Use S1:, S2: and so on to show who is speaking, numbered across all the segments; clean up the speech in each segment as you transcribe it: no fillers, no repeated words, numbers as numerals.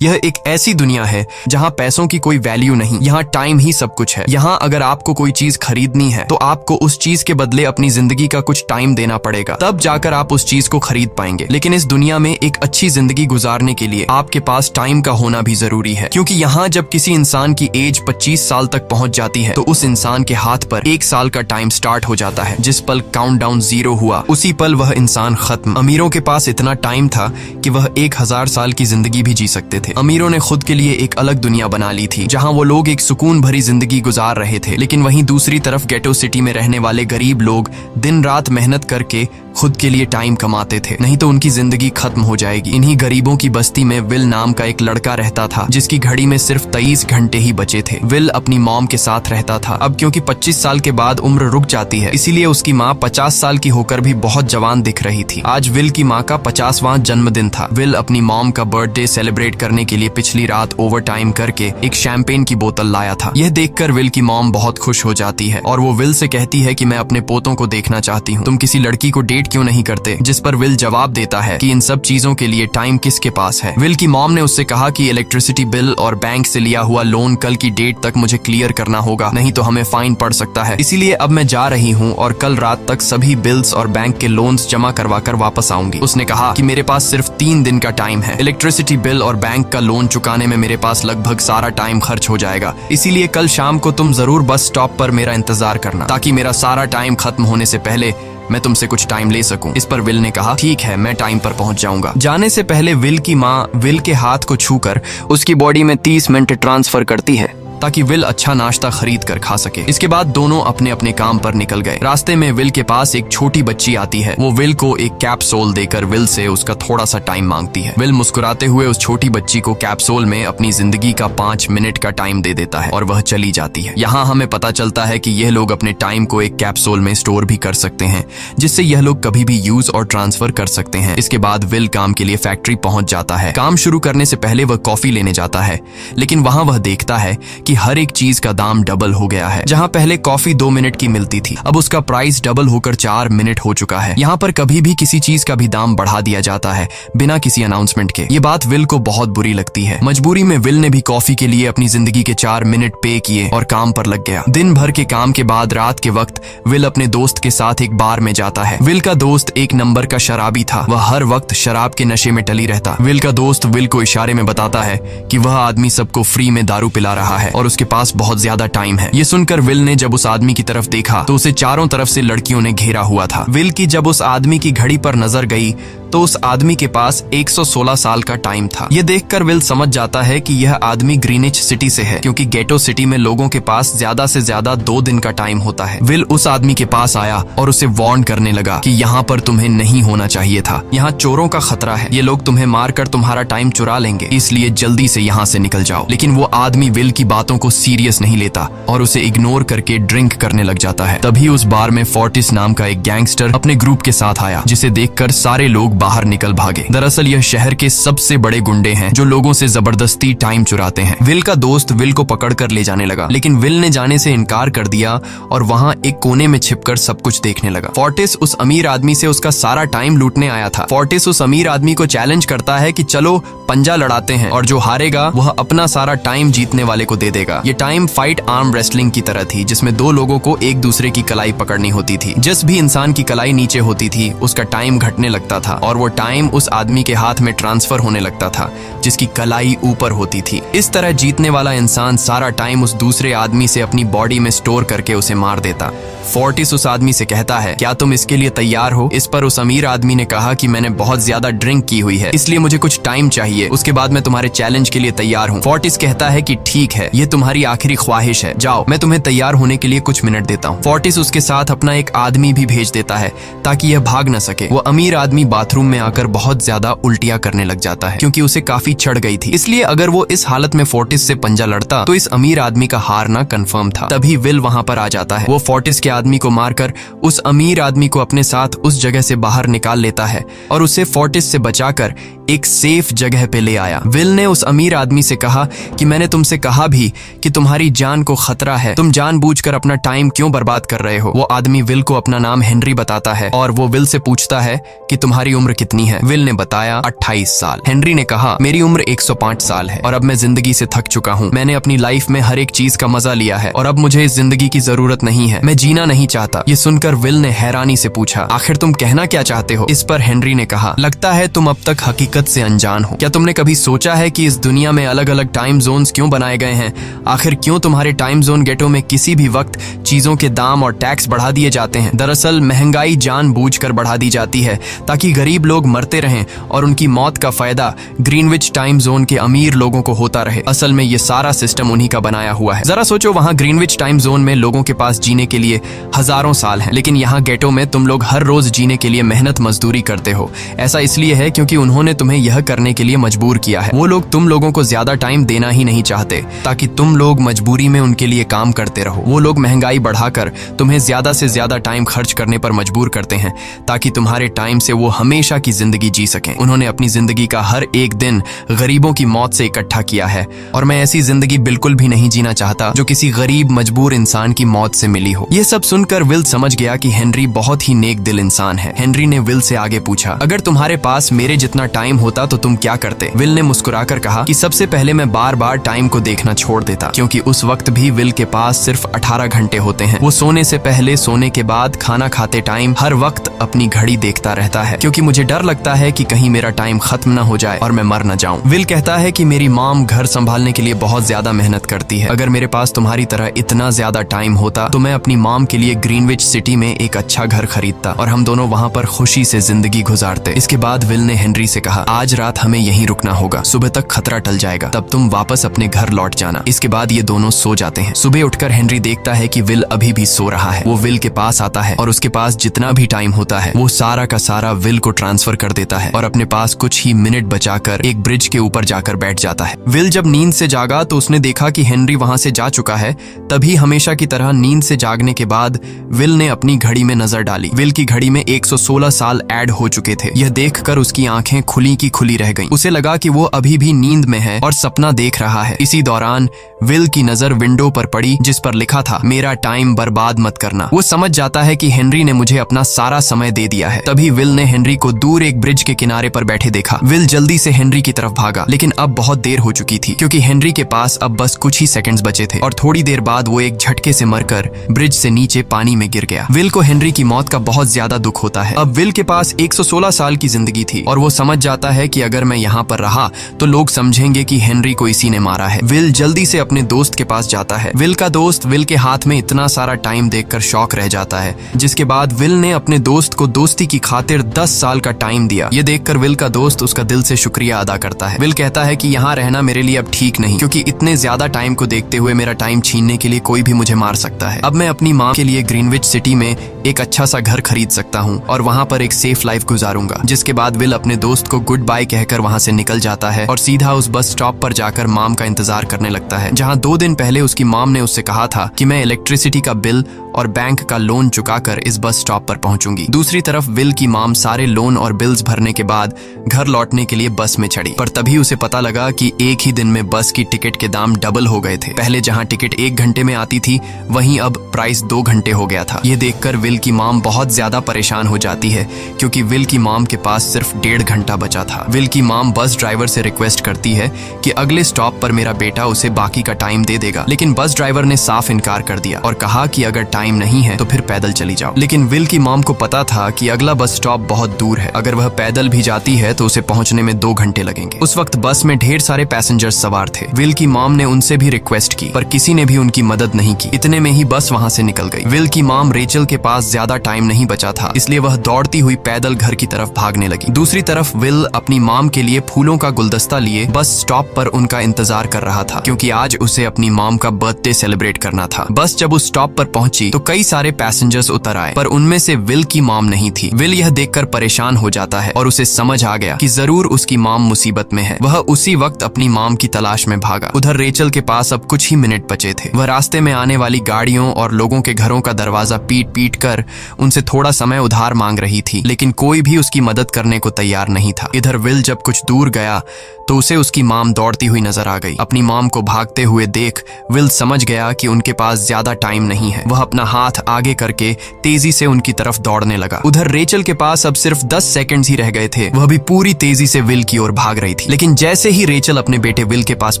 S1: यह एक ऐसी दुनिया है जहाँ पैसों की कोई वैल्यू नहीं, यहाँ टाइम ही सब कुछ है। यहाँ अगर आपको कोई चीज खरीदनी है तो आपको उस चीज के बदले अपनी जिंदगी का कुछ टाइम देना पड़ेगा, तब जाकर आप उस चीज को खरीद पाएंगे। लेकिन इस दुनिया में एक अच्छी जिंदगी गुजारने के लिए आपके पास टाइम का होना भी जरूरी है, क्योंकि यहाँ जब किसी इंसान की एज 25 साल तक पहुंच जाती है तो उस इंसान के हाथ पर 1 साल का टाइम स्टार्ट हो जाता है। जिस पल काउंटडाउन 0 हुआ उसी पल वह इंसान खत्म। अमीरों के पास इतना टाइम था कि वह 1000 साल की जिंदगी भी जी सकते थे। अमीरों ने खुद के लिए एक अलग दुनिया बना ली थी जहां वो लोग एक सुकून भरी जिंदगी गुजार रहे थे, लेकिन वहीं दूसरी तरफ गेटो सिटी में रहने वाले गरीब लोग दिन रात मेहनत करके खुद के लिए टाइम कमाते थे, नहीं तो उनकी जिंदगी खत्म हो जाएगी। इन्हीं गरीबों की बस्ती में विल नाम का एक लड़का रहता था जिसकी घड़ी में सिर्फ 23 घंटे ही बचे थे। विल अपनी मॉम के साथ रहता था। अब क्योंकि 25 साल के बाद उम्र रुक जाती है, इसीलिए उसकी माँ 50 साल की होकर भी बहुत जवान दिख रही थी। आज विल की माँ का 50वां जन्मदिन था। विल अपनी मॉम का बर्थडे सेलिब्रेट करने के लिए पिछली रात ओवर टाइम करके एक शैंपेन की बोतल लाया था। यह देखकर विल की मॉम बहुत खुश हो जाती है और वो विल से कहती है कि मैं अपने पोतों को देखना चाहती हूँ, तुम किसी लड़की को डेट क्यों नहीं करते? जिस पर विल जवाब देता है कि इन सब चीजों के लिए टाइम किसके पास है। विल की मॉम ने उससे कहा कि इलेक्ट्रिसिटी बिल और बैंक से लिया हुआ लोन कल की डेट तक मुझे क्लियर करना होगा, नहीं तो हमें फाइन पड़ सकता है। इसीलिए अब मैं जा रही हूँ और कल रात तक सभी बिल्स और बैंक के लोन्स जमा करवा कर वापस आऊंगी। उसने कहा कि मेरे पास सिर्फ 3 दिन का टाइम है। इलेक्ट्रिसिटी बिल और बैंक का लोन चुकाने में मेरे पास लगभग सारा टाइम खर्च हो जाएगा, इसीलिए कल शाम को तुम जरूर बस स्टॉप पर मेरा इंतजार करना, ताकि मेरा सारा टाइम खत्म होने से पहले मैं तुमसे कुछ टाइम ले सकूं। इस पर विल ने कहा ठीक है, मैं टाइम पर पहुंच जाऊंगा। जाने से पहले विल की माँ विल के हाथ को छूकर उसकी बॉडी में 30 मिनट ट्रांसफर करती है ताकि विल अच्छा नाश्ता खरीद कर खा सके। इसके बाद दोनों अपने अपने काम पर निकल गए। रास्ते में विल के पास एक छोटी बच्ची आती है। वो विल को एक कैप्सूल देकर विल से उसका थोड़ा सा टाइम मांगती है। विल मुस्कुराते हुए उस छोटी बच्ची को कैप्सूल में अपनी जिंदगी का 5 मिनट का टाइम दे देता है और वह चली जाती है। यहाँ हमें पता चलता है कि यह लोग अपने टाइम को एक कैप्सूल में स्टोर भी कर सकते हैं, जिससे यह लोग कभी भी यूज और ट्रांसफर कर सकते हैं। इसके बाद विल काम के लिए फैक्ट्री पहुंच जाता है। काम शुरू करने से पहले वह कॉफी लेने जाता है, लेकिन वहां वह देखता है कि हर एक चीज का दाम डबल हो गया है। जहां पहले कॉफी 2 मिनट की मिलती थी, अब उसका प्राइस डबल होकर 4 मिनट हो चुका है। यहाँ पर कभी भी किसी चीज का भी दाम बढ़ा दिया जाता है बिना किसी अनाउंसमेंट के। ये बात विल को बहुत बुरी लगती है। मजबूरी में विल ने भी कॉफी के लिए अपनी जिंदगी के 4 मिनट पे किए और काम पर लग गया। दिन भर के काम के बाद रात के वक्त विल अपने दोस्त के साथ एक बार में जाता है। विल का दोस्त एक नंबर का शराबी था। वह हर वक्त शराब के नशे में टली रहता। विल का दोस्त विल को इशारे में बताता है कि वह आदमी सबको फ्री में दारू पिला रहा है और उसके पास बहुत ज्यादा टाइम है। ये सुनकर विल ने जब उस आदमी की तरफ देखा तो उसे चारों तरफ से लड़कियों ने घेरा हुआ था। विल की जब उस आदमी की घड़ी पर नजर गई तो उस आदमी के पास 116 साल का टाइम था। ये देखकर विल समझ जाता है कि यह आदमी ग्रीनिच सिटी से है, क्योंकि गेटो सिटी में लोगों के पास ज्यादा से ज्यादा 2 दिन का टाइम होता है। विल उस आदमी के पास आया और उसे वार्न करने लगा कि यहाँ पर तुम्हें नहीं होना चाहिए था। यहाँ चोरों का खतरा है, ये लोग तुम्हें मारकर तुम्हारा टाइम चुरा लेंगे, इसलिए जल्दी से यहाँ से निकल जाओ। लेकिन वो आदमी विल की बातों को सीरियस नहीं लेता और उसे इग्नोर करके ड्रिंक करने लग जाता है। तभी उस बार में फोर्टिस नाम का एक गैंगस्टर अपने ग्रुप के साथ आया, जिसे देखकर सारे लोग बाहर निकल भागे। दरअसल यह शहर के सबसे बड़े गुंडे हैं जो लोगों से जबरदस्ती टाइम चुराते हैं। विल का दोस्त विल को पकड़कर ले जाने लगा, लेकिन विल ने जाने से इनकार कर दिया और वहां एक कोने में छिपकर सब कुछ देखने लगा। फोर्टिस उस अमीर आदमी से उसका सारा टाइम लूटने आया था। फोर्टिस उस अमीर आदमी को चैलेंज करता है कि चलो पंजा लड़ाते हैं और जो हारेगा वह अपना सारा टाइम जीतने वाले को दे देगा। ये टाइम फाइट आर्म रेसलिंग की तरह थी, जिसमें 2 लोगों को एक दूसरे की कलाई पकड़नी होती थी। जिस भी इंसान की कलाई नीचे होती थी उसका टाइम घटने लगता था और वो टाइम उस आदमी के हाथ में ट्रांसफर होने लगता था जिसकी कलाई ऊपर होती थी। इस तरह जीतने वाला इंसान सारा टाइम उस दूसरे आदमी से अपनी बॉडी में स्टोर करके उसे मार देता। फोर्टिस उस आदमी से कहता है, क्या तुम इसके लिए तैयार हो? इस पर उस अमीर आदमी ने कहा कि मैंने बहुत ज्यादा ड्रिंक की हुई है, इसलिए मुझे कुछ टाइम चाहिए, उसके बाद मैं तुम्हारे चैलेंज के लिए तैयार हूँ। फोर्टिस कहता है कि ठीक है, ये तुम्हारी आखिरी ख्वाहिश है, जाओ, मैं तुम्हें तैयार होने के लिए कुछ मिनट देता हूँ। फोर्टिस उसके साथ अपना एक आदमी भी भेज देता है ताकि यह भाग न सके। वो अमीर आदमी बाथरूम में आकर बहुत ज्यादा उल्टियां करने लग जाता है, क्योंकि उसे काफी चढ़ गई थी। इसलिए अगर वो इस हालत में फोर्टिस से पंजा लड़ता तो इस अमीर आदमी का हारना कंफर्म था। तभी विल वहां पर आ जाता है। वो फोर्टिस के आदमी को मारकर उस अमीर आदमी को अपने साथ उस जगह से बाहर निकाल लेता है और उसे फोर्टिस से बचाकर एक सेफ जगह पे ले आया। विल ने उस अमीर आदमी से कहा कि मैंने तुमसे कहा भी कि तुम्हारी जान को खतरा है, तुम जानबूझकर अपना टाइम क्यों बर्बाद कर रहे हो? वो आदमी विल को अपना नाम हेनरी बताता है और वो विल से पूछता है कि तुम्हारी उम्र उम्र कितनी है? विल ने बताया 28 साल। हेनरी ने कहा, मेरी उम्र 105 साल है और अब मैं जिंदगी से थक चुका हूँ। मैंने अपनी लाइफ में हर एक चीज का मजा लिया है और अब मुझे इस जिंदगी की जरूरत नहीं है। मैं जीना नहीं चाहता। ये सुनकर विल ने हैरानी से पूछा, आखिर तुम कहना क्या चाहते हो? इस पर हेनरी ने कहा, लगता है तुम अब तक हकीकत से अनजान हो। क्या तुमने कभी सोचा है कि इस दुनिया में अलग अलग टाइम जोन्स क्यों बनाए गए हैं? आखिर क्यों तुम्हारे टाइम जोन गेटो में किसी भी वक्त चीजों के दाम और टैक्स बढ़ा दिए जाते हैं? दरअसल महंगाई जानबूझकर बढ़ा दी जाती है ताकि गरीब लोग मरते रहें और उनकी मौत का फायदा ग्रीनविच टाइम जोन के अमीर लोगों को होता रहे। असल में ये सारा सिस्टम उन्हीं का बनाया हुआ है। जरा सोचो, वहाँ ग्रीनविच टाइम जोन में लोगों के पास जीने के लिए हजारों साल हैं, लेकिन यहाँ गेटो में तुम लोग हर रोज जीने के लिए मेहनत मजदूरी करते हो। ऐसा इसलिए है क्योंकि उन्होंने तुम्हें यह करने के लिए मजबूर किया है। वो लोग तुम लोगों को ज्यादा टाइम देना ही नहीं चाहते ताकि तुम लोग मजबूरी में उनके लिए काम करते रहो। वो लोग महंगाई बढ़ाकर तुम्हें ज्यादा से ज्यादा टाइम खर्च करने पर मजबूर करते हैं ताकि तुम्हारे टाइम से वो हमेशा की जिंदगी जी सकें। उन्होंने अपनी जिंदगी का हर एक दिन गरीबों की मौत से इकट्ठा किया है और मैं ऐसी जिंदगी बिल्कुल भी नहीं जीना चाहता जो किसी गरीब मजबूर इंसान की मौत से मिली हो। ये सब सुनकर विल समझ गया कि हेनरी बहुत ही नेक दिल इंसान है। हेनरी ने विल से आगे पूछा, अगर तुम्हारे पास मेरे जितना टाइम होता तो तुम क्या करते? विल ने मुस्कुराकर कहा कि सबसे पहले मैं बार बार टाइम को देखना छोड़ देता, क्योंकि उस वक्त भी विल के पास सिर्फ 18 घंटे होते हैं। वो सोने से पहले, सोने के बाद, खाना खाते टाइम हर वक्त अपनी घड़ी देखता रहता है, क्योंकि मुझे डर लगता है कि कहीं मेरा टाइम खत्म न हो जाए और मैं मर न जाऊं। विल कहता है कि मेरी मॉम घर संभालने के लिए बहुत ज्यादा मेहनत करती है। अगर मेरे पास तुम्हारी तरह इतना ज्यादा टाइम होता तो मैं अपनी मॉम के लिए ग्रीनविच सिटी में एक अच्छा घर खरीदता और हम दोनों वहाँ पर खुशी से जिंदगी गुजारते। इसके बाद विल ने हेनरी से कहा, आज रात हमें यहीं रुकना होगा, सुबह तक खतरा टल जाएगा, तब तुम वापस अपने घर लौट जाना। इसके बाद ये दोनों सो जाते हैं। सुबह उठकर हेनरी देखता है कि विल अभी भी सो रहा है। वो विल के पास आता है और उसके पास जितना भी टाइम होता है वो सारा का सारा विल को ट्रांसफर कर देता है और अपने पास कुछ ही मिनट बचाकर एक ब्रिज के ऊपर जाकर बैठ जाता है। विल जब नींद से जागा तो उसने देखा कि हेनरी वहां से जा चुका है। तभी हमेशा की तरह नींद से जागने के बाद विल ने अपनी घड़ी में नजर डाली। विल की घड़ी में 116 साल ऐड हो चुके थे। यह देखकर उसकी आंखें खुली की खुली रह गईं। उसे लगा कि वो अभी भी नींद में है और सपना देख रहा है। इसी दौरान विल की नजर विंडो पर पड़ी जिस पर लिखा था, मेरा टाइम बर्बाद मत करना। वो समझ जाता है कि हेनरी ने मुझे अपना सारा समय दे दिया है। तभी विल ने हेनरी को दूर एक ब्रिज के किनारे पर बैठे देखा। विल जल्दी से हेनरी की तरफ भागा, लेकिन अब बहुत देर हो चुकी थी क्योंकि हेनरी के पास अब बस कुछ ही सेकंड्स बचे थे और थोड़ी देर बाद वो एक झटके से मरकर ब्रिज से नीचे पानी में गिर गया। विल को हेनरी की मौत का बहुत ज्यादा दुख होता है। अब विल के पास 116 साल की जिंदगी थी और वो समझ जाता है कि अगर मैं यहाँ पर रहा तो लोग समझेंगे कि हेनरी को इसी ने मारा है। विल जल्दी से अपने दोस्त के पास जाता है। विल का दोस्त विल के हाथ में इतना सारा टाइम देखकर शॉक रह जाता है, जिसके बाद विल ने अपने दोस्त को दोस्ती की खातिर 10 साल का टाइम दिया। ये देखकर विल का दोस्त उसका दिल से शुक्रिया अदा करता है। विल कहता है कि यहाँ रहना मेरे लिए अब ठीक नहीं, क्योंकि इतने ज्यादा टाइम को देखते हुए मेरा टाइम छीनने के लिए कोई भी मुझे मार सकता है। अब मैं अपनी माँ के लिए ग्रीनविच सिटी में एक अच्छा सा घर खरीद सकता हूँ और वहाँ पर एक सेफ लाइफ गुजारूंगा। जिसके बाद विल अपने दोस्त को गुड बाय कहकर वहाँ से निकल जाता है और सीधा उस बस स्टॉप पर जाकर मॉम का इंतजार करने लगता है, जहाँ 2 दिन पहले उसकी मॉम ने उससे कहा था कि मैं इलेक्ट्रिसिटी का बिल और बैंक का लोन चुकाकर इस बस स्टॉप पर पहुंचूंगी। दूसरी तरफ विल की मॉम सारे लोन और बिल्स भरने के बाद घर लौटने के लिए बस में चढ़ी, पर तभी उसे पता लगा कि एक ही दिन में बस की टिकट के दाम डबल हो गए थे। पहले जहां टिकट 1 घंटे में आती थी वहीं अब प्राइस 2 घंटे हो गया था। ये देखकर विल की मॉम बहुत ज्यादा परेशान हो जाती है क्योंकि विल की मॉम के पास सिर्फ 1.5 घंटा बचा था। विल की मॉम बस ड्राइवर से रिक्वेस्ट करती है कि अगले स्टॉप पर मेरा बेटा उसे बाकी का टाइम दे देगा, लेकिन बस ड्राइवर ने साफ इनकार कर दिया और कहा कि अगर टाइम नहीं है तो फिर पैदल चली जाओ। लेकिन विल की मॉम को पता था कि अगला बस स्टॉप बहुत दूर है, अगर वह पैदल भी जाती है तो उसे पहुंचने में 2 घंटे लगेंगे। उस वक्त बस में ढेर सारे पैसेंजर्स सवार थे। विल की मॉम ने उनसे भी रिक्वेस्ट की पर किसी ने भी उनकी मदद नहीं की। इतने में ही बस वहां से निकल गई। विल की मॉम रेचल के पास ज्यादा टाइम नहीं बचा था, इसलिए वह दौड़ती हुई पैदल घर की तरफ भागने लगी। दूसरी तरफ विल अपनी मॉम के लिए फूलों का गुलदस्ता लिए बस स्टॉप पर उनका इंतजार कर रहा था, क्योंकि आज उसे अपनी मॉम का बर्थडे सेलिब्रेट करना था। बस जब उस स्टॉप पर पहुंची तो कई सारे पैसेंजर्स उतर आए, पर उनमें से विल की मॉम नहीं थी। विल यह देखकर परेशान हो जाता है और उसे समझ आ गया कि जरूर उसकी मॉम मुसीबत में है। वह उसी वक्त अपनी मॉम की तलाश में भागा। उधर रेचल के पास अब कुछ ही मिनट बचे थे। वह रास्ते में आने वाली गाड़ियों और लोगों के घरों का दरवाजा पीट पीट कर आकर उनसे थोड़ा समय उधार मांग रही थी, लेकिन कोई भी उसकी मदद करने को तैयार नहीं था। इधर विल जब कुछ दूर गया तो उसे उसकी मॉम दौड़ती हुई नजर आ गई। अपनी मॉम को भागते हुए देख विल समझ गया कि उनके पास ज्यादा टाइम नहीं है। वह अपना हाथ आगे करके तेजी से उनकी तरफ दौड़ने लगा। उधर रेचल के पास अब सिर्फ 10 सेकंड्स ही रह गए थे। वह भी पूरी तेजी से विल की ओर भाग रही थी, लेकिन जैसे ही रेचल अपने बेटे विल के पास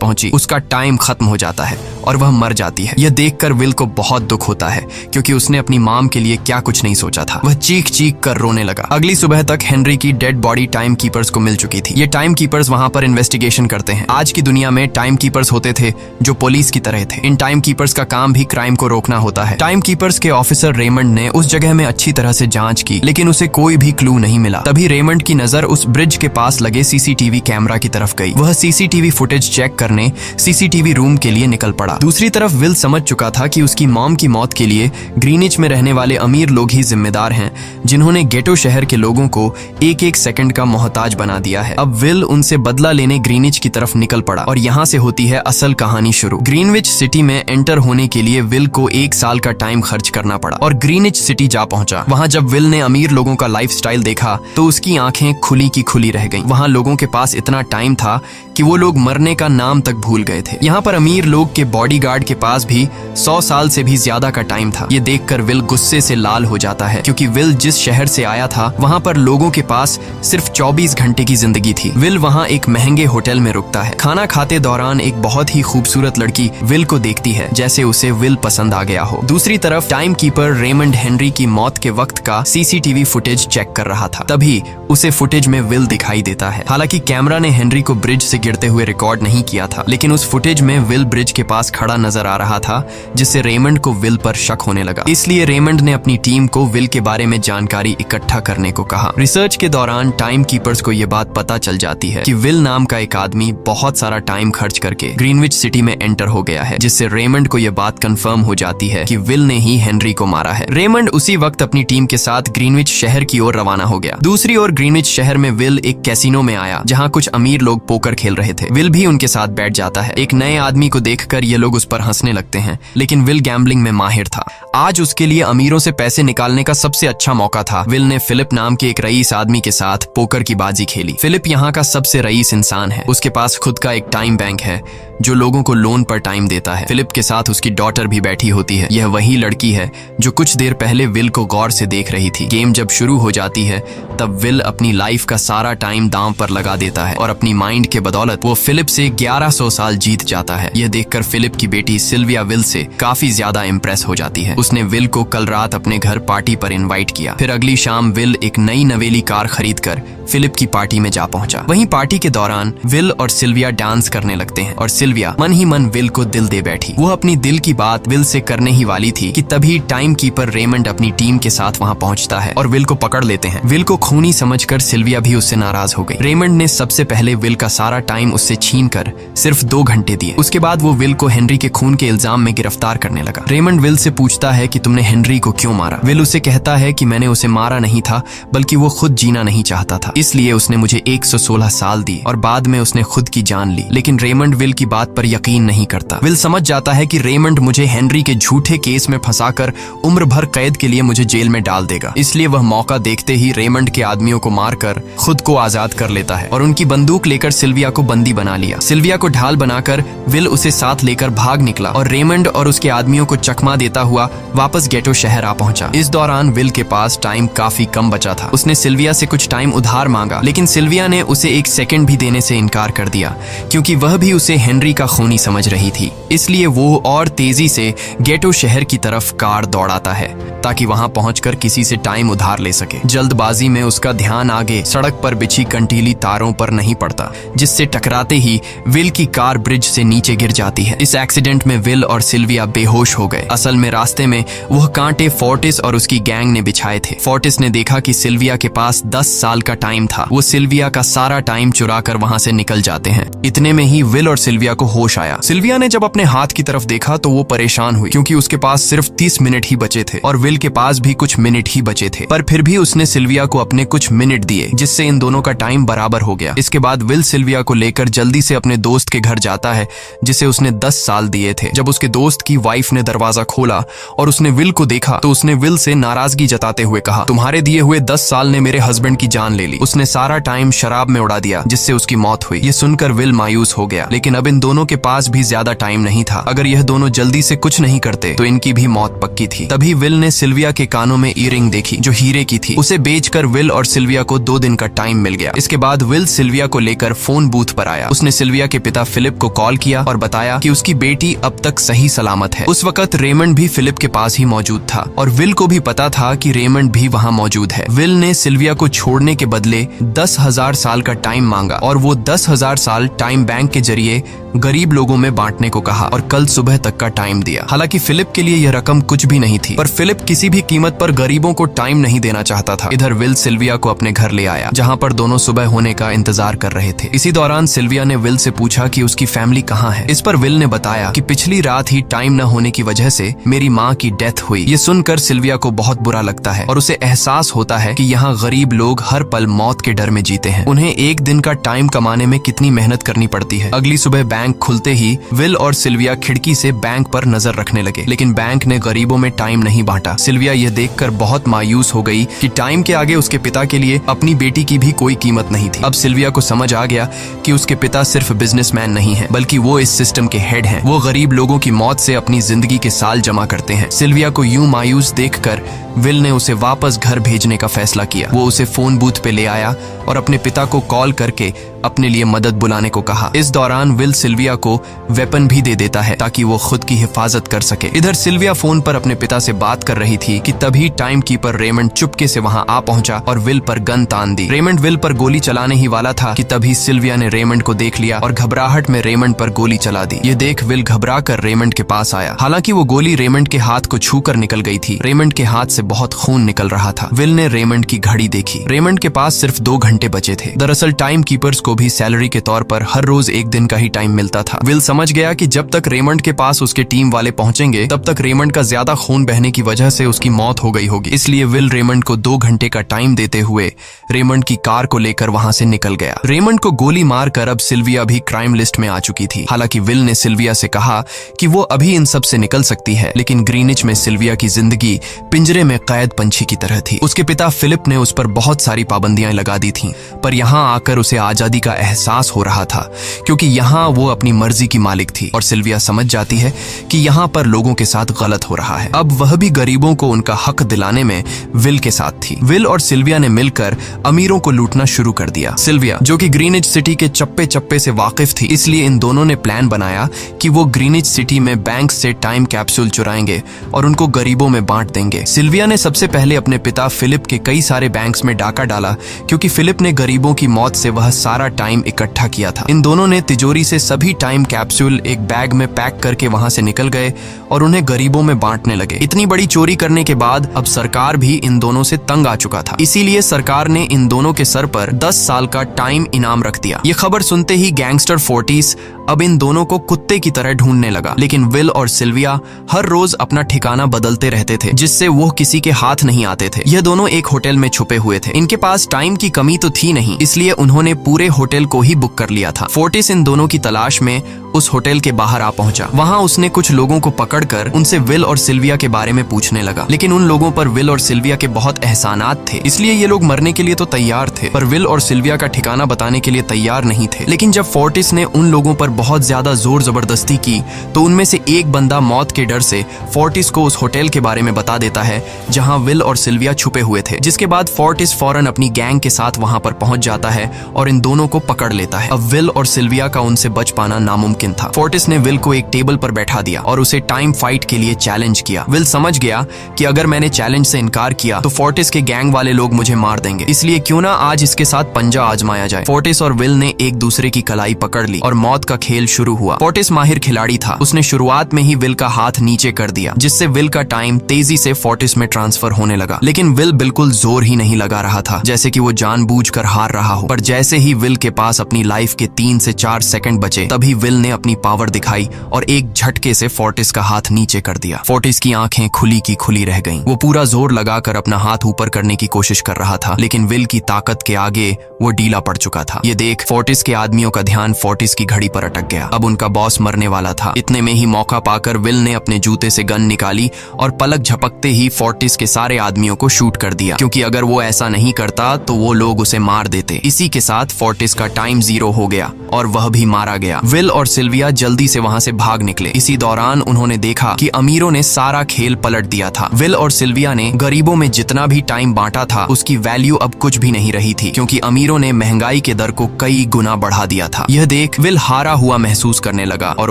S1: पहुंची, उसका टाइम खत्म हो जाता है और वह मर जाती है। यह देखकर विल को बहुत दुख होता है, क्योंकि उसने अपनी मॉम के लिए क्या कुछ नहीं सोचा था। वह चीख चीख कर रोने लगा। अगली सुबह तक हेनरी की डेड बॉडी टाइम कीपर्स को मिल चुकी थी। ये टाइम कीपर्स वहां पर इन्वेस्टिगेशन करते हैं। आज की दुनिया में टाइम कीपर्स होते थे जो पुलिस की तरह थे। इन टाइम कीपर्स का काम भी क्राइम को रोकना होता है। टाइम कीपर्स के ऑफिसर रेमंड ने उस जगह में अच्छी तरह से जांच की, लेकिन उसे कोई भी क्लू नहीं मिला। तभी रेमंड की नजर उस ब्रिज के पास लगे सीसीटीवी कैमरा की तरफ गई। वह सीसीटीवी फुटेज चेक करने सीसीटीवी रूम के लिए निकल पड़ा। दूसरी तरफ विल समझ चुका था कि उसकी मॉम की मौत के लिए ग्रीनिच में रहने वाले अमीर लोग ही जिम्मेदार हैं, जिन्होंने गेटो शहर के लोगों को एक एक सेकंड का मोहताज बना दिया है। अब विल उनसे बदला लेने ग्रीनिच की तरफ निकल पड़ा और यहाँ से होती है असल कहानी शुरू। ग्रीनविच सिटी में एंटर होने के लिए विल को 1 साल का टाइम खर्च करना पड़ा और ग्रीनिच सिटी जा पहुंचा। वहां जब विल ने अमीर लोगों का लाइफस्टाइल देखा तो उसकी आंखें खुली की खुली रह गईं। वहां लोगों के पास इतना टाइम था कि वो लोग मरने का नाम तक भूल गए थे। यहाँ पर अमीर लोग के बॉडीगार्ड के पास भी 100 साल से भी ज्यादा का टाइम था। ये देखकर विल गुस्से से लाल हो जाता है, क्योंकि विल जिस शहर से आया था वहाँ पर लोगों के पास सिर्फ 24 घंटे की जिंदगी थी। विल वहाँ एक महंगे होटल में रुकता है। खाना खाते दौरान एक बहुत ही खूबसूरत लड़की विल को देखती है, जैसे उसे विल पसंद आ गया हो। दूसरी तरफ टाइम कीपर रेमंड हेनरी की मौत के वक्त का सीसीटीवी फुटेज चेक कर रहा था। तभी उसे फुटेज में विल दिखाई देता है। हालांकि कैमरा ने हेनरी को ब्रिज से गिरते हुए रिकॉर्ड नहीं किया था, लेकिन उस फुटेज में विल ब्रिज के पास खड़ा नजर आ रहा था, जिससे रेमंड को विल पर शक होने लगा। इसलिए रेमंड ने अपनी टीम को विल के बारे में जानकारी इकट्ठा करने को कहा। रिसर्च के दौरान टाइम कीपर्स को यह बात पता चल जाती है कि विल नाम का एक आदमी बहुत सारा टाइम खर्च करके ग्रीनविच सिटी में एंटर हो गया है, जिससे रेमंड को यह बात कंफर्म हो जाती है कि विल ने ही हेनरी को मारा है। रेमंड उसी वक्त अपनी टीम के साथ ग्रीनविच शहर की ओर रवाना हो गया। दूसरी ओर ग्रीनविच शहर में विल एक कैसीनो में आया, जहाँ कुछ अमीर लोग पोकर खेल रहे थे। विल भी उनके साथ बैठ जाता है। एक नए आदमी को देखकर ये लोग उस पर हंसने लगते हैं, लेकिन विल गैम्बलिंग में माहिर था। आज उसके लिए अमीरों से पैसे निकालने का सबसे अच्छा मौका था। विल ने फिलिप नाम के एक रईस आदमी के साथ पोकर की बाजी खेली। फिलिप यहाँ का सबसे रईस इंसान है। उसके पास खुद का एक टाइम बैंक है जो लोगों को लोन पर टाइम देता है। फिलिप के साथ उसकी डॉटर भी बैठी होती है। यह वही लड़की है जो कुछ देर पहले विल को गौर से देख रही थी। गेम जब शुरू हो जाती है तब विल अपनी लाइफ का सारा टाइम दांव पर लगा देता है और अपनी माइंड के बदौलत वो फिलिप से 1100 साल जीत जाता है। यह देखकर फिलिप की बेटी सिल्विया विल से काफी ज्यादा इम्प्रेस हो जाती है। उसने विल को कल रात अपने घर पार्टी पर इनवाइट किया। फिर अगली शाम विल एक नई नवेली कार खरीदकर फिलिप की पार्टी में जा पहुंचा। वहीं पार्टी के दौरान विल और सिल्विया डांस करने लगते हैं और सिल्विया मन ही मन विल को दिल दे बैठी। वो अपनी दिल की बात विल से करने ही वाली थी कि तभी टाइम कीपर रेमंड अपनी टीम के साथ वहां पहुंचता है और विल को पकड़ लेते हैं। विल को खूनी समझकर सिल्विया भी उससे नाराज हो गई। रेमंड ने सबसे पहले विल का सारा टाइम उससे छीनकर सिर्फ 2 घंटे दिए। उसके बाद वो विल को हेनरी के खून के इल्जाम में गिरफ्तार करने लगा। रेमंड विल से पूछता है कि तुमने हेनरी को क्यों मारा। विल उसे कहता है कि मैंने उसे मारा नहीं था, बल्कि वो खुद जीना नहीं चाहता था, इसलिए उसने मुझे 116 साल दिए और बाद में उसने खुद की जान ली। लेकिन रेमंड विल की बात पर यकीन नहीं करता। विल समझ जाता है कि रेमंड मुझे हेनरी के झूठे केस में फंसाकर उम्र भर कैद के लिए मुझे जेल में डाल देगा। इसलिए वह मौका देखते ही रेमंड के आदमियों को मारकर खुद को आजाद कर लेता है और उनकी बंदूक लेकर सिल्विया को बंदी बना लिया। सिल्विया को ढाल बनाकर विल उसे साथ लेकर भाग निकला और रेमंड और उसके आदमियों को चकमा देता हुआ वापस गेटो शहर आ पहुंचा। इस दौरान विल के पास टाइम काफी कम बचा था। उसने सिल्विया से कुछ टाइम उधार मांगा, लेकिन सिल्विया ने उसे 1 सेकंड भी देने से इनकार कर दिया, क्योंकि वह भी उसे हेनरी का खूनी समझ रही थी। इसलिए वो और तेजी से गेटो शहर की तरफ कार दौड़ाता है ताकि वहां पहुंचकर किसी से टाइम उधार ले सके। जल्दबाजी में उसका ध्यान आगे सड़क पर बिछी कंटीली तारों पर नहीं पड़ता, जिससे टकराते ही विल की कार ब्रिज से नीचे गिर जाती है। इस एक्सीडेंट में विल और सिल्विया बेहोश हो गए। असल में रास्ते में वह कांटे फोर्टिस और उसकी गैंग ने बिछाए थे। फोर्टिस ने देखा कि सिल्विया के पास 10 साल का टाइम था। वो सिल्विया का सारा टाइम चुरा कर वहां से निकल जाते हैं। इतने में ही विल और सिल्विया को होश आया। सिल्विया ने जब अपने हाथ की तरफ देखा तो वो परेशान हुई, क्योंकि उसके पास सिर्फ 30 मिनट ही बचे थे और विल के पास भी कुछ मिनट ही बचे थे। पर फिर भी उसने सिल्विया को अपने कुछ मिनट दिए, जिससे इन दोनों का टाइम बराबर हो गया। इसके बाद विल सिल्विया को लेकर जल्दी से अपने दोस्त के घर जाता है, जिसे उसने 10 साल दिए थे। जब उसके दोस्त की वाइफ ने दरवाजा खोला और उसने विल को देखा तो उसने विल से नाराजगी जताते हुए कहा, तुम्हारे दिए हुए 10 साल ने मेरे हस्बैंड की जान ले ली। उसने सारा टाइम शराब में उड़ा दिया जिससे उसकी मौत हुई। ये सुनकर विल मायूस हो गया, लेकिन अब इन दोनों के पास भी ज्यादा टाइम नहीं था। अगर यह दोनों जल्दी से कुछ नहीं करते तो इनकी भी मौत पक्की थी। तभी विल ने सिल्विया के कानों में ईयरिंग देखी जो हीरे की थी। उसे बेचकर विल और सिल्विया को 2 दिन का टाइम मिल गया। इसके बाद विल सिल्विया को लेकर फोन बूथ पर आया। उसने सिल्विया के पिता फिलिप को कॉल किया और बताया कि उसकी बेटी अब तक सही सलामत है। उस वक्त रेमंड भी फिलिप के पास ही मौजूद था और विल को भी पता था कि रेमंड भी वहाँ मौजूद है। विल ने सिल्विया को छोड़ने के बदले 10,000 साल का टाइम मांगा और वो 10,000 साल टाइम बैंक के जरिए गरीब लोगों में बांटने को कहा और कल सुबह तक का टाइम दिया। हालांकि फिलिप के लिए यह रकम कुछ भी नहीं थी, पर फिलिप किसी भी कीमत पर गरीबों को टाइम नहीं देना चाहता था। इधर विल सिल्विया को अपने घर ले आया जहां पर दोनों सुबह होने का इंतजार कर रहे थे। इसी दौरान सिल्विया ने विल से पूछा कि उसकी फैमिली कहाँ है। इस पर विल ने बताया कि पिछली रात ही टाइम न होने की वजह से मेरी माँ की डेथ हुई। ये सुनकर सिल्विया को बहुत बुरा लगता है और उसे एहसास होता है कि यहाँ गरीब लोग हर पल मौत के डर में जीते हैं। उन्हें एक दिन का टाइम कमाने में कितनी मेहनत करनी पड़ती है। अगली सुबह बैंक खुलते ही विल और सिल्विया खिड़की से बैंक पर नजर रखने लगे, लेकिन बैंक ने गरीबों में टाइम नहीं बांटा। सिल्विया यह देखकर बहुत मायूस हो गई कि टाइम के आगे उसके पिता के लिए अपनी बेटी की भी कोई कीमत नहीं थी। अब सिल्विया को समझ आ गया कि उसके पिता सिर्फ बिजनेसमैन नहीं है, बल्कि वो इस सिस्टम के हेड हैं। वो गरीब लोगों की मौत से अपनी जिंदगी के साल जमा करते हैं। सिल्विया को यूं मायूस देखकर विल ने उसे वापस घर भेजने का फैसला किया। वो उसे फोन बूथ पे ले आया और अपने पिता को कॉल करके अपने लिए मदद बुलाने को कहा। इस दौरान विल सिल्विया को वेपन भी दे देता है ताकि वो खुद की हिफाजत कर सके। इधर सिल्विया फोन पर अपने पिता से बात कर रही थी कि तभी टाइम कीपर रेमंड चुपके से वहां आ पहुंचा और विल पर गन तान दी। रेमंड विल पर गोली चलाने ही वाला था कि तभी सिल्विया ने रेमंड को देख लिया और घबराहट में रेमंड पर गोली चला दी। ये देख विल घबरा कर रेमंड के पास आया। हालांकि वो गोली रेमंड के हाथ को छू कर निकल गई थी। रेमंड के हाथ से बहुत खून निकल रहा था। विल ने रेमंड की घड़ी देखी। रेमंड के पास सिर्फ 2 घंटे बचे थे। दरअसल टाइम कीपर्स को भी सैलरी के तौर पर हर रोज 1 दिन का ही टाइम मिलता था। विल समझ गया कि जब तक रेमंड के पास उसके टीम वाले पहुंचेंगे तब तक रेमंड का ज्यादा खून बहने की वजह से उसकी मौत हो गई होगी। इसलिए विल रेमंड को 2 घंटे का टाइम देते हुए रेमंड की कार को लेकर वहां से निकल गया। रेमंड को गोली मारकर अब सिल्विया भी क्राइम लिस्ट में आ चुकी थी। हालांकि विल ने सिल्विया से कहा कि वो अभी इन सब से निकल सकती है, लेकिन ग्रीनिच में सिल्विया की जिंदगी पिंजरे में कैद पंछी की तरह थी। उसके पिता फिलिप ने उस पर बहुत सारी पाबंदियां लगा दी थीं, पर यहाँ आकर उसे आजादी का एहसास हो रहा था क्योंकि यहाँ वो अपनी मर्जी की मालिक थी और सिल्विया समझ जाती है कि यहाँ पर लोगों के साथ गलत हो रहा है। अब वह भी गरीबों को उनका हक दिलाने में विल के साथ थी। विल और सिल्विया ने मिलकर अमीरों को लूटना शुरू कर दिया। सिल्विया जो कि ग्रीनिच सिटी के चप्पे चप्पे से वाकिफ थी, इसलिए इन दोनों ने प्लान बनाया कि वो ग्रीनिच सिटी में बैंक से टाइम कैप्सूल चुराएंगे और उनको गरीबों में बांट देंगे। सिल्विया ने सबसे पहले अपने पिता फिलिप के कई सारे बैंक्स में डाका डाला क्योंकि फिलिप ने गरीबों की मौत से वह सारा टाइम इकट्ठा किया था। इन दोनों ने तिजोरी से सभी टाइम कैप्सूल एक बैग में पैक करके वहां से निकल गए और उन्हें गरीबों में बांटने लगे। इतनी बड़ी चोरी करने के बाद अब सरकार भी इन दोनों से तंग आ चुका था, इसीलिए सरकार ने इन दोनों के सर पर 10 साल का टाइम इनाम रख दिया। ये खबर सुनते ही गैंगस्टर फोर्टिस अब इन दोनों को कुत्ते की तरह ढूंढने लगा, लेकिन विल और सिल्विया हर रोज अपना ठिकाना बदलते रहते थे जिससे वो किसी के हाथ नहीं आते थे। यह दोनों एक होटल में छुपे हुए थे। इनके पास टाइम की कमी तो थी नहीं, इसलिए उन्होंने पूरे होटल को ही बुक कर लिया था। फोर्टिस इन दोनों की तलाश में उस होटल के बाहर आ पहुंचा। वहां उसने कुछ लोगों को पकड़कर उनसे विल और सिल्विया के बारे में पूछने लगा, लेकिन उन लोगों पर विल और सिल्विया के बहुत एहसानात थे, इसलिए ये लोग मरने के लिए तो तैयार थे, पर विल और सिल्विया का ठिकाना बताने के लिए तैयार नहीं थे। लेकिन जब फोर्टिस ने उन लोगों पर बहुत ज्यादा जोर जबरदस्ती की तो उनमें से एक बंदा मौत के डर से फोर्टिस को उस होटल के बारे में बता देता है जहां विल और सिल्विया छुपे हुए थे, जिसके बाद फोर्टिस फौरन अपनी गैंग के साथ वहां पर पहुंच जाता है और इन दोनों को पकड़ लेता है। अब विल और सिल्विया का उनसे बच पाना नामुमकिन था। फोर्टिस ने विल को एक टेबल पर बैठा दिया और उसे टाइम फाइट के लिए चैलेंज किया। विल समझ गया कि अगर मैंने चैलेंज से इनकार किया तो फोर्टिस के गैंग वाले लोग मुझे मार देंगे, इसलिए क्यों ना आज इसके साथ पंजा आजमाया जाए। फोर्टिस और विल ने एक दूसरे की कलाई पकड़ ली और मौत का खेल शुरू हुआ। फोर्टिस माहिर खिलाड़ी था, उसने शुरुआत में ही विल का हाथ नीचे कर दिया, जिससे विल का टाइम तेजी से फोर्टिस में ट्रांसफर होने लगा। लेकिन विल बिल्कुल जोर ही नहीं लगा रहा था, जैसे कि वो जानबूझकर हार रहा हो। पर जैसे ही विल के पास अपनी लाइफ के 3 से 4 सेकंड बचे, तभी विल ने ने अपनी पावर दिखाई और एक झटके से फोर्टिस का हाथ नीचे कर दिया। फोर्टिस की आंखें खुली की खुली रह गईं। वो पूरा जोर लगाकर अपना हाथ ऊपर करने की कोशिश कर रहा था, लेकिन विल की ताकत के आगे वो ढीला पड़ चुका था। ये देख फोर्टिस के आदमियों का ध्यान फोर्टिस की घड़ी पर अटक गया। अब उनका बॉस मरने वाला था। इतने में ही मौका पाकर विल ने अपने जूते से गन निकाली और पलक झपकते ही फोर्टिस के सारे आदमियों को शूट कर दिया, क्योंकि अगर वो ऐसा नहीं करता तो वो लोग उसे मार देते। इसी के साथ फोर्टिस का टाइम 0 हो गया और वह भी मारा गया। विल और सिल्विया जल्दी से वहां से भाग निकले। इसी दौरान उन्होंने देखा कि अमीरों ने सारा खेल पलट दिया था। विल और सिल्विया ने गरीबों में जितना भी टाइम बांटा था उसकी वैल्यू अब कुछ भी नहीं रही थी, क्योंकि अमीरों ने महंगाई के दर को कई गुना बढ़ा दिया था। यह देख विल हारा हुआ महसूस करने लगा और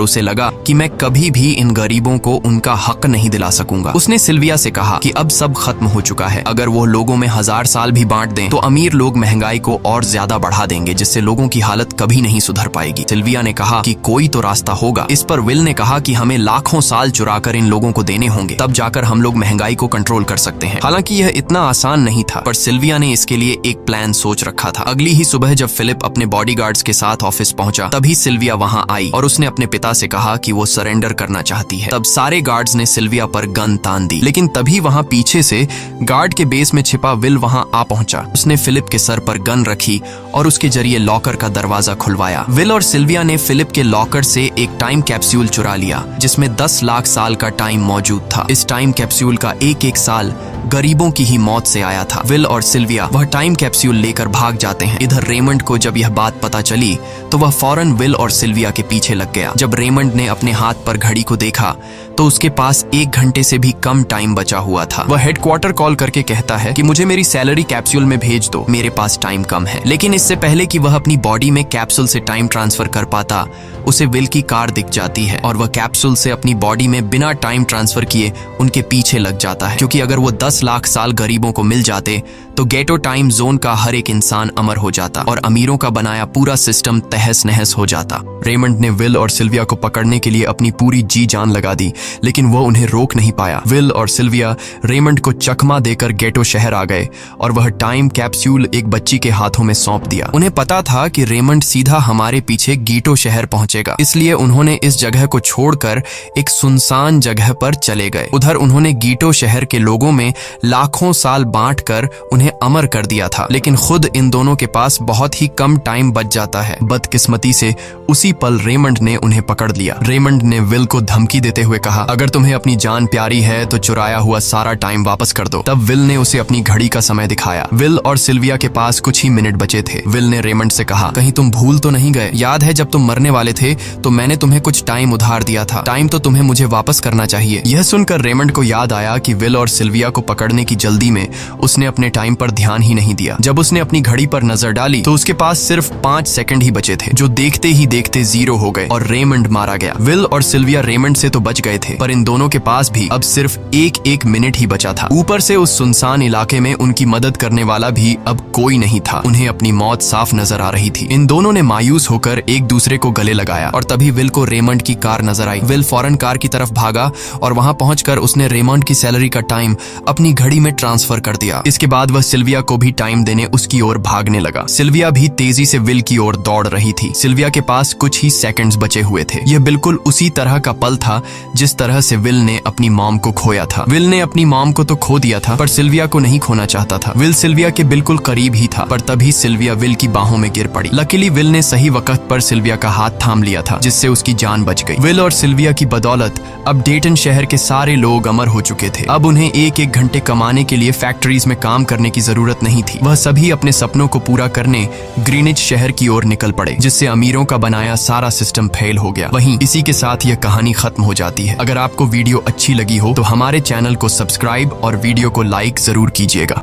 S1: उसे लगा कि मैं कभी भी इन गरीबों को उनका हक नहीं दिला सकूंगा। उसने सिल्विया से कहा कि अब सब खत्म हो चुका है। अगर वो लोगों में 1000 साल भी बांट दें तो अमीर लोग महंगाई को और ज्यादा बढ़ा देंगे, जिससे लोगों की हालत कभी नहीं सुधर पाएगी। सिल्विया ने कहा कि कोई तो रास्ता होगा। इस पर विल ने कहा कि हमें लाखों साल चुराकर इन लोगों को देने होंगे, तब जाकर हम लोग महंगाई को कंट्रोल कर सकते हैं। हालांकि यह इतना आसान नहीं था, पर सिल्विया ने इसके लिए एक प्लान सोच रखा था। अगली ही सुबह जब फिलिप अपने बॉडीगार्ड्स के साथ ऑफिस पहुंचा, तभी सिल्विया वहां आई और उसने अपने पिता से कहा कि वो सरेंडर करना चाहती है। तब सारे गार्ड्स ने सिल्विया पर गन तान दी, लेकिन तभी वहां पीछे से गार्ड के बेस में छिपा विल वहां आ पहुंचा। उसने फिलिप के सर पर गन रखी और उसके जरिए लॉकर का दरवाजा खुलवाया। विल और सिल्विया ने फिलिप के लॉकर से एक टाइम कैप्सूल चुरा लिया, जिसमें 10 लाख साल का टाइम मौजूद था। इस टाइम कैप्सूल का एक साल गरीबों की ही मौत से आया था। विल और सिल्विया वह टाइम कैप्सूल लेकर भाग जाते हैं। इधर रेमंड को जब यह बात पता चली तो वह फौरन विल और सिल्विया के पीछे लग गया। जब रेमंड ने अपने हाथ पर घड़ी को देखा तो उसके पास 1 घंटे से भी कम टाइम बचा हुआ था। वह हेडक्वार्टर कॉल करके कहता है कि मुझे मेरी सैलरी कैप्सूल में भेज दो, मेरे पास टाइम कम है। लेकिन इससे पहले कि वह अपनी बॉडी में कैप्सूल से टाइम ट्रांसफर कर पाता, उसे विल की कार दिख जाती है और वह कैप्सूल से अपनी बॉडी में बिना टाइम ट्रांसफर किए उनके पीछे लग जाता है, क्योंकि अगर वो 10 लाख साल गरीबों को मिल जाते तो गेटो टाइम जोन का हर एक इंसान अमर हो जाता और अमीरों का बनाया पूरा सिस्टम तहस नहस हो जाता। रेमंड ने विल और सिल्विया को पकड़ने के लिए अपनी पूरी जी जान लगा दी, लेकिन वो उन्हें रोक नहीं पाया। विल और सिल्विया रेमंड को चकमा देकर गेटो शहर आ गए और वह टाइम कैप्सूल एक बच्ची के हाथों में सौंप दिया। उन्हें पता था कि रेमंड सीधा हमारे पीछे गीटो शहर पहुंचेगा, इसलिए उन्होंने इस जगह को छोड़कर एक सुनसान जगह पर चले गए। उधर उन्होंने गीटो शहर के लोगों में लाखों साल बांटकर उन्हें अमर कर दिया था, लेकिन खुद इन दोनों के पास बहुत ही कम टाइम बच जाता है। बदकिस्मती से उसी पल रेमंड ने उन्हें पकड़ लिया। रेमंड ने विल को धमकी देते हुए कहा, अगर तुम्हें अपनी जान प्यारी है तो चुराया हुआ सारा टाइम वापस कर दो। तब विल ने उसे अपनी घड़ी का समय दिखाया। विल और सिल्विया के पास कुछ ही मिनट बचे थे। विल ने रेमंड से कहा, कहीं तुम भूल तो नहीं गए? याद है जब तुम मरने वाले थे तो मैंने तुम्हें कुछ टाइम उधार दिया था। टाइम तो तुम्हें मुझे वापस करना चाहिए। यह सुनकर रेमंड को याद आया कि विल और सिल्विया को पकड़ने की जल्दी में उसने अपने टाइम पर ध्यान ही नहीं दिया। जब उसने अपनी घड़ी पर नजर डाली तो उसके पास सिर्फ 5 सेकंड ही बचे थे, जो देखते ही देखते 0 हो गए और रेमंड मारा गया। विल और सिल्विया रेमंड से तो बच गए थे, पर इन दोनों के पास भी अब सिर्फ एक मिनट ही बचा था। ऊपर से उस सुनसान इलाके में उनकी मदद करने वाला भी अब कोई नहीं था। उन्हें अपनी मौत साफ नजर आ रही थी। इन दोनों ने मायूस होकर एक दूसरे को गले लगाया और तभी विल को रेमंड की कार नजर आई। विल फौरन कार की तरफ भागा और वहां पहुंचकर उसने रेमंड की सैलरी का टाइम अपनी घड़ी में ट्रांसफर कर दिया। इसके बाद वह सिल्विया को भी टाइम देने उसकी ओर भागने लगा। सिल्विया भी तेजी से विल की ओर दौड़ रही थी। सिल्विया के पास कुछ ही सेकंड्स बचे हुए थे। यह बिल्कुल उसी तरह का पल था जिस तरह से विल ने अपनी मॉम को खोया था। विल ने अपनी मॉम को तो खो दिया था, पर सिल्विया को नहीं खोना चाहता था। विल सिल्विया के बिल्कुल करीब ही था, पर तभी सिल्विया विल की बाहों में गिर पड़ी। लकीली विल ने सही वक्त पर सिल्विया का हाथ थाम लिया था, जिससे उसकी जान बच गई। विल और सिल्विया की बदौलत अब डेटन शहर के सारे लोग अमर हो चुके थे। अब उन्हें 1-1 घंटे कमाने के लिए फैक्ट्रीज में काम करने की जरूरत नहीं थी। वह सभी अपने सपनों को पूरा करने ग्रीनिच शहर की ओर निकल पड़े, जिससे अमीरों का बनाया सारा सिस्टम फेल हो गया। वहीं इसी के साथ यह कहानी खत्म हो जाती है। अगर आपको वीडियो अच्छी लगी हो तो हमारे चैनल को सब्सक्राइब और वीडियो को लाइक जरूर कीजिएगा।